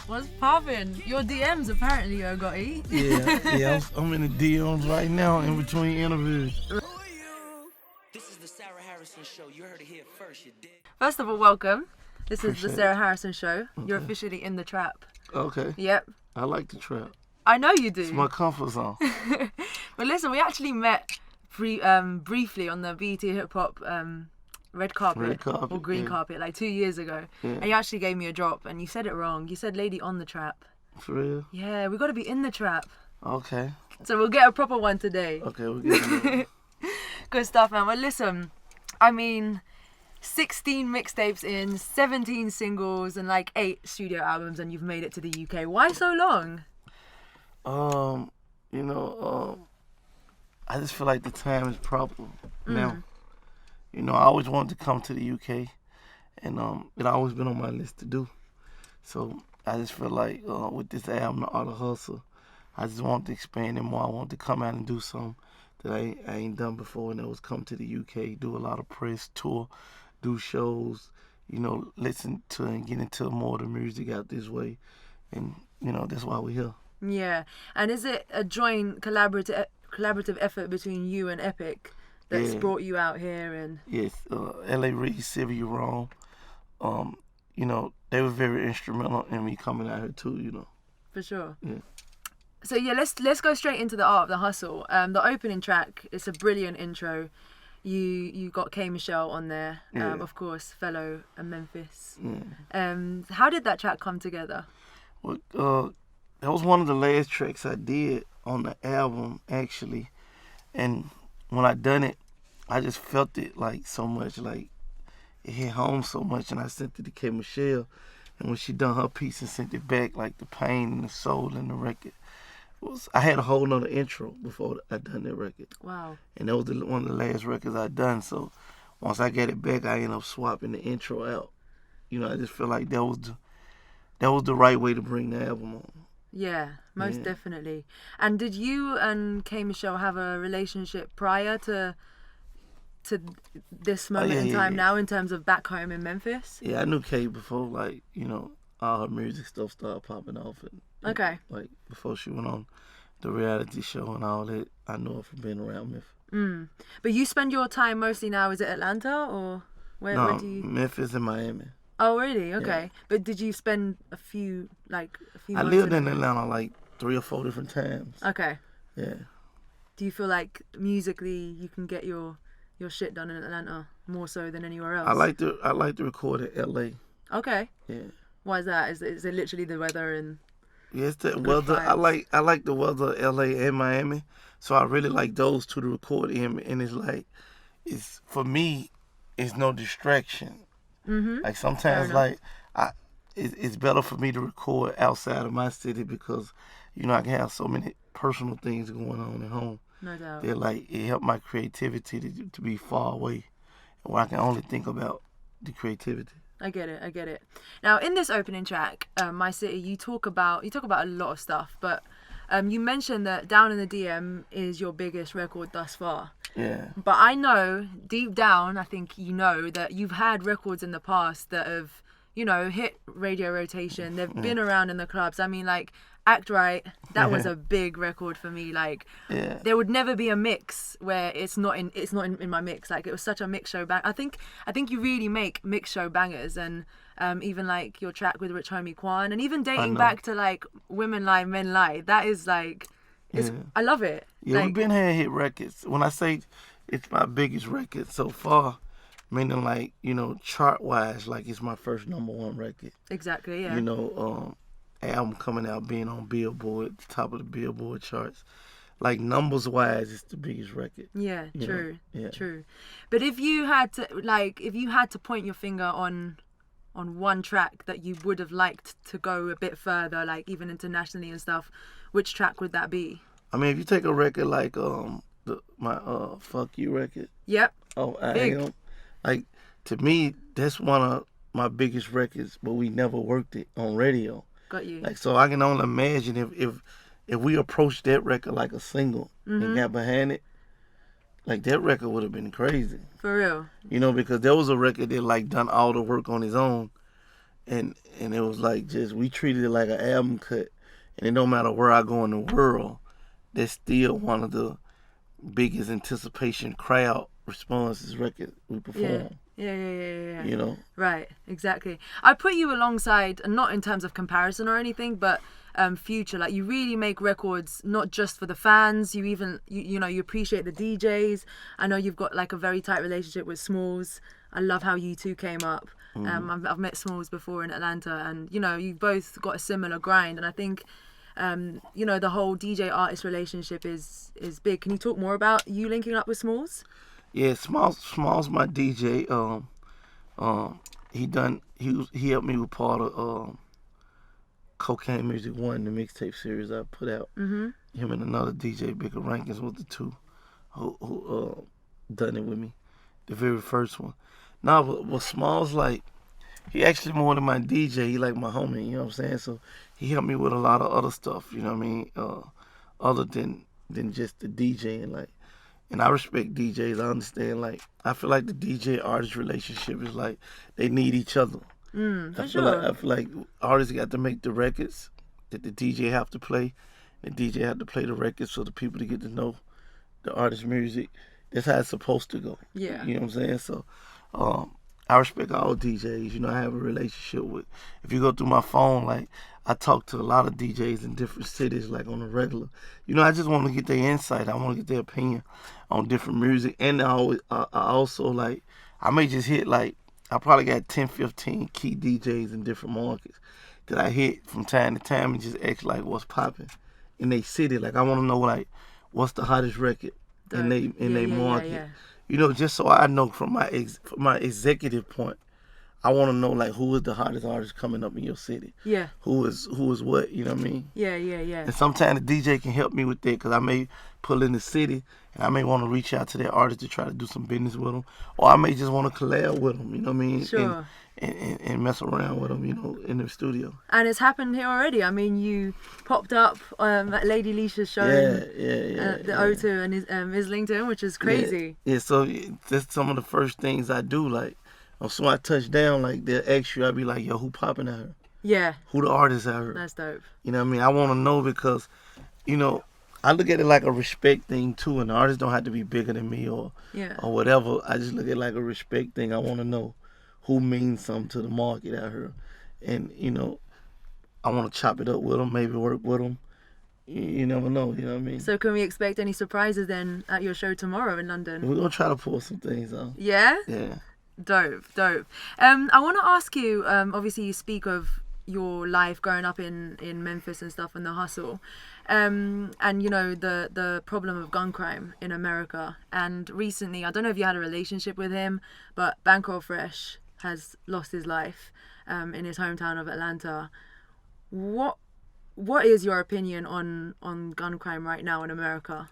What's poppin'? Your DMs apparently, Yo Gotti. Yeah, I'm in the DMs right now in between interviews. This is the Sarah Harrison Show. You heard it here first, you did. First of all, welcome. This is the Appreciate Sarah it. Harrison Show. You're officially in the trap. Okay. Yep. I like the trap. I know you do. It's my comfort zone. But listen, we actually met briefly on the BEAT Hip Hop red carpet or green carpet like 2 years ago. Yeah. And you actually gave me a drop and you said it wrong. You said lady on the trap. For real? Yeah, we got to be in the trap. Okay. So we'll get a proper one today. Okay, we'll get it. Good stuff, man. Well, listen, I mean, 16 mixtapes in, 17 singles, and like 8 studio albums, and you've made it to the UK. Why so long? I just feel like the time is proper now. You know, I always wanted to come to the UK, and it always been on my list to do. So I just feel like with this album, The Art of Hustle, I just want to expand it more. I want to come out and do something that I ain't done before, and that was come to the UK, do a lot of press, tour, do shows, you know, listen to and get into more of the music out this way. And, you know, that's why we're here. Yeah. And is it a joint collaborative effort between you and Epic that's brought you out here? And Yes, L.A. Reid, Sylvia Wrong, you know, they were very instrumental in me coming out here too, you know. For sure. Yeah. So yeah, let's go straight into the Art of the Hustle. The opening track, it's a brilliant intro. You got K Michelle on there, of course, fellow Memphis. Yeah. How did that track come together? Well, that was one of the last tracks I did on the album, actually. And when I done it, I just felt it like so much, like it hit home so much. And I sent it to K Michelle, and when she done her piece and sent it back, like the pain and the soul in the record. I had a whole nother intro before I done that record. Wow. And that was one of the last records I done. So once I got it back, I ended up swapping the intro out. You know, I just feel like that was the right way to bring the album on. Yeah, most definitely. And did you and K Michelle have a relationship prior to this moment in time now, in terms of back home in Memphis? Yeah, I knew Kay before, like, you know, all her music stuff started popping off. And, okay. Like, before she went on the reality show and all that, I knew her from being around Memphis. But you spend your time mostly now, is it Atlanta or where do you... Memphis and Miami. Oh, really? Okay. Yeah. But did you spend a few I months lived in Atlanta like 3 or 4 different times. Okay. Yeah. Do you feel like musically you can get your shit done in Atlanta more so than anywhere else? I like to record in L.A. Okay. Yeah. Why is that? Is it literally the weather and... Yeah, it's the weather. Vibes. I like the weather of L.A. and Miami, so I really like those two to record in. And it's like, for me, it's no distraction. Like sometimes, like it's better for me to record outside of my city because, you know, I can have so many personal things going on at home. No doubt. That like it helped my creativity to be far away, where I can only think about the creativity. I get it. Now, in this opening track, My City, you talk about a lot of stuff, but you mentioned that Down in the DM is your biggest record thus far. Yeah. But I know, deep down, I think you know that you've had records in the past that have, you know, hit radio rotation. They've been around in the clubs. I mean, like, Act Right, that was a big record for me. Like, there would never be a mix where it's not in my mix. Like, it was such a mix show bang. I think you really make mix show bangers, and even like your track with Rich Homie Quan, and even dating back to like Women Lie, Men Lie. That is like, I love it. Yeah, like, we've been here hit records. When I say it's my biggest record so far, meaning like, you know, chart wise, like it's my first #1 record. Exactly. Yeah. You know, album coming out, being on Billboard, the top of the Billboard charts. Like numbers wise, it's the biggest record. Yeah, true. Yeah. True. But if you had to point your finger on one track that you would have liked to go a bit further, like even internationally and stuff, which track would that be? I mean, if you take a record like my Fuck You record. Yep. Oh, I Big. Am. Like, to me, that's one of my biggest records, but we never worked it on radio. Got you. Like, so I can only imagine if we approached that record like a single and got behind it, like that record would have been crazy. For real. You know, because there was a record that like done all the work on his own, and it was like just we treated it like an album cut, and it don't matter where I go in the world, that's still one of the biggest anticipation crowd responses record we perform. Yeah. You know? Right, exactly. I put you alongside, not in terms of comparison or anything, but Future. Like, you really make records not just for the fans. You even, you know, you appreciate the DJs. I know you've got like a very tight relationship with Smalls. I love how you two came up. I've met Smalls before in Atlanta, and you know, you've both got a similar grind. And I think, you know, the whole DJ artist relationship is big. Can you talk more about you linking up with Smalls? Yeah, Smalls my DJ. He helped me with part of Cocaine Music 1, the mixtape series I put out. Him and another DJ, Bigger Rankins, was the two who done it with me, the very first one. Nah, but Smalls, like, he actually more than my DJ. He like my homie, you know what I'm saying? So he helped me with a lot of other stuff, you know what I mean? Other than just the DJ, and like, and I respect DJs. I understand, like, I feel like the DJ artist relationship is like they need each other. For sure. I feel like artists got to make the records that the DJ have to play. The DJ have to play the records for the people to get to know the artist's music. That's how it's supposed to go. Yeah. You know what I'm saying? So I respect all DJs. You know, I have a relationship with. If you go through my phone, like, I talk to a lot of DJs in different cities, like, on a regular. You know, I just want to get their insight. I want to get their opinion on different music. And I also, like, I may just hit, like, I probably got 10, 15 key DJs in different markets that I hit from time to time and just ask, like, what's popping in their city. Like, I want to know, like, what's the hottest record in their market. Yeah. You know, just so I know from my executive point, I want to know, like, who is the hottest artist coming up in your city. Yeah. Who is what, you know what I mean? Yeah. And sometimes the DJ can help me with that, because I may pull in the city and I may want to reach out to that artist to try to do some business with them. Or I may just want to collab with them, you know what I mean? Sure. And mess around with them, you know, in the studio. And it's happened here already. I mean, you popped up at Lady Leisha's show the O2 and Islington, which is crazy. Yeah, so that's some of the first things I do. Like, so I touch down, like, they'll ask you, I'll be like, yo, who popping out here? Yeah. Who the artist out here? That's dope. You know what I mean? I want to know, because, you know, I look at it like a respect thing too, and the artists don't have to be bigger than me or whatever. I just look at it like a respect thing. I want to know who means something to the market out here. And, you know, I want to chop it up with them, maybe work with them. You never know, you know what I mean? So can we expect any surprises then at your show tomorrow in London? We're going to try to pull some things out. Yeah? Yeah. Dope. I want to ask you, obviously you speak of your life growing up in Memphis and stuff, and the hustle, and you know the problem of gun crime in America. And recently, I don't know if you had a relationship with him, but Bankroll Fresh has lost his life in his hometown of Atlanta. What is your opinion on gun crime right now in America?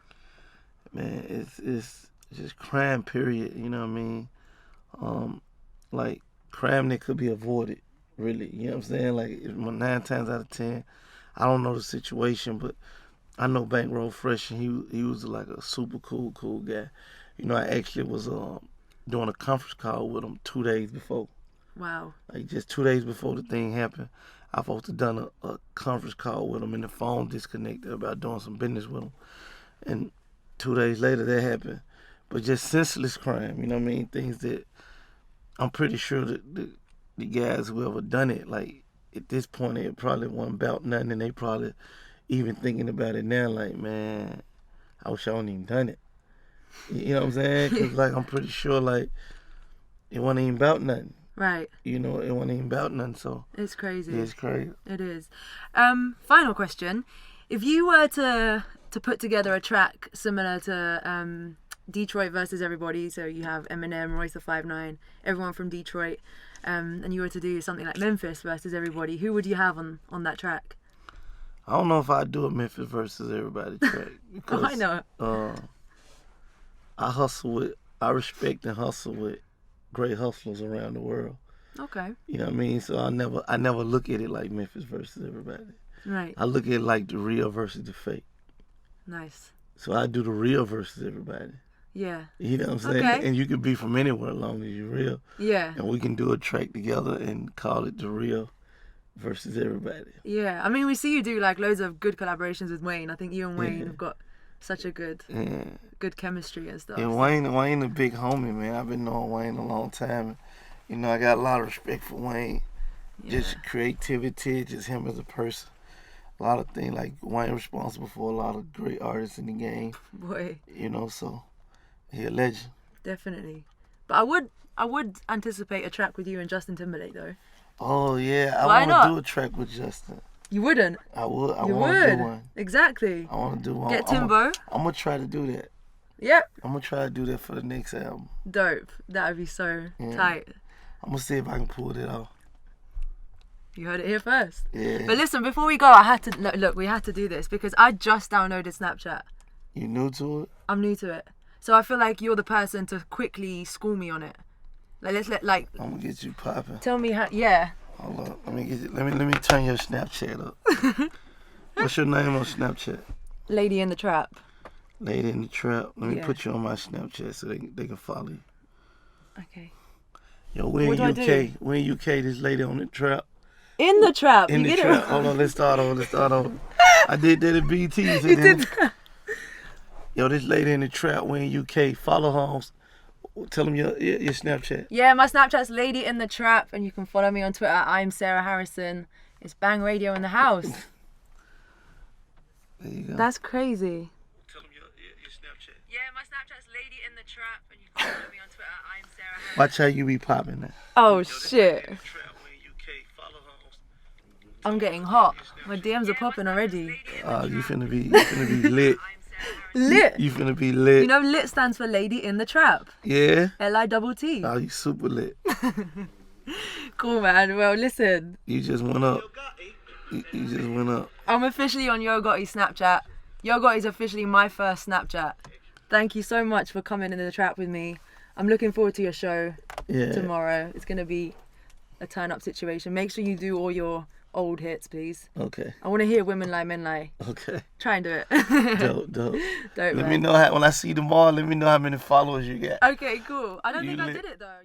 Man, it's just crime, period. You know what I mean? Like, crime that could be avoided, really. You know what I'm saying? Like, 9 times out of 10, I don't know the situation, but I know Bankroll Fresh, and he was like a super cool guy. You know, I actually was doing a conference call with him 2 days before. Wow. Like, just 2 days before the thing happened, I supposed to done a conference call with him, and the phone disconnected about doing some business with him. And 2 days later, that happened. But just senseless crime, you know what I mean? Things that I'm pretty sure that the guys who ever done it, like, at this point, it probably wasn't about nothing, and they probably even thinking about it now, like, man, I wish I wouldn't even done it. You know what I'm saying? Because, like, I'm pretty sure, like, it wasn't even about nothing. Right. You know, it wasn't even about nothing, so. It's crazy. Yeah, it's crazy. It is. Final question. If you were to put together a track similar to Detroit versus everybody, so you have Eminem, Royce the 5'9", everyone from Detroit, and you were to do something like Memphis versus everybody, who would you have on that track? I don't know if I'd do a Memphis versus everybody track, because I know. I respect and hustle with great hustlers around the world. Okay. You know what I mean? So I never look at it like Memphis versus everybody. Right. I look at it like the real versus the fake. Nice. So I do the real versus everybody. Yeah. You know what I'm saying? Okay. And you can be from anywhere as long as you're real. Yeah. And we can do a track together and call it the real versus everybody. Yeah, I mean, we see you do like loads of good collaborations with Wayne. I think you and Wayne have got such a good chemistry and stuff. Yeah, Wayne a big homie, man. I've been knowing Wayne a long time. You know, I got a lot of respect for Wayne. Just creativity, just him as a person. A lot of things, like Wayne responsible for a lot of great artists in the game. Boy. You know, so he a legend. Definitely. But I would anticipate a track with you and Justin Timberlake though. Oh yeah, Why I want not? to do a track with Justin. You wouldn't? I would. I You want to would. do one. Exactly. I want to do one. Get Timbo. I'm gonna try to do that. Yep. I'm gonna try to do that for the next album. Dope. That would be so tight. I'm gonna see if I can pull it off. You heard it here first. Yeah. But listen, before we go, I had to look. We had to do this because I just downloaded Snapchat. You new to it? I'm new to it, so I feel like you're the person to quickly school me on it. Like I'm gonna get you popping. Tell me how. Yeah. Hold up. Let me turn your Snapchat up. What's your name on Snapchat? Lady in the Trap. Lady in the Trap. Let me put you on my Snapchat so they can follow you. Okay. Yo, we in UK. We in UK. This lady on the trap. In the Trap. In you the get Trap. it? Hold on. Let's start over. I did that at BT. You did that. Yo, this lady in the Trap. We in UK. Follow her. Tell them your Snapchat. Yeah, my Snapchat's Lady in the Trap, and you can follow me on Twitter. I'm Sarah Harrison. It's Bang Radio in the house. There you go. That's crazy. Tell them your Snapchat. Yeah, my Snapchat's Lady in the Trap, and you can follow me on Twitter. I'm Sarah Harrison. Watch how you be popping that. Oh shit! I'm getting hot. My DMs are popping already. You finna be lit. Lit. You finna be lit. You know, lit stands for Lady in the Trap. Yeah. LITT. Oh, you super lit. Cool, man. Well, listen. You just went up. You just went up. I'm officially on Yo Gotti Snapchat. Yo Gotti's officially my first Snapchat. Thank you so much for coming in the trap with me. I'm looking forward to your show tomorrow. It's going to be a turn-up situation. Make sure you do all your old hits, please. Okay. I want to hear Women Lie, Men Lie. Okay. Try and do it. Dope. Let me know when I see them all, let me know how many followers you got. Okay, cool. I don't think I did it, though.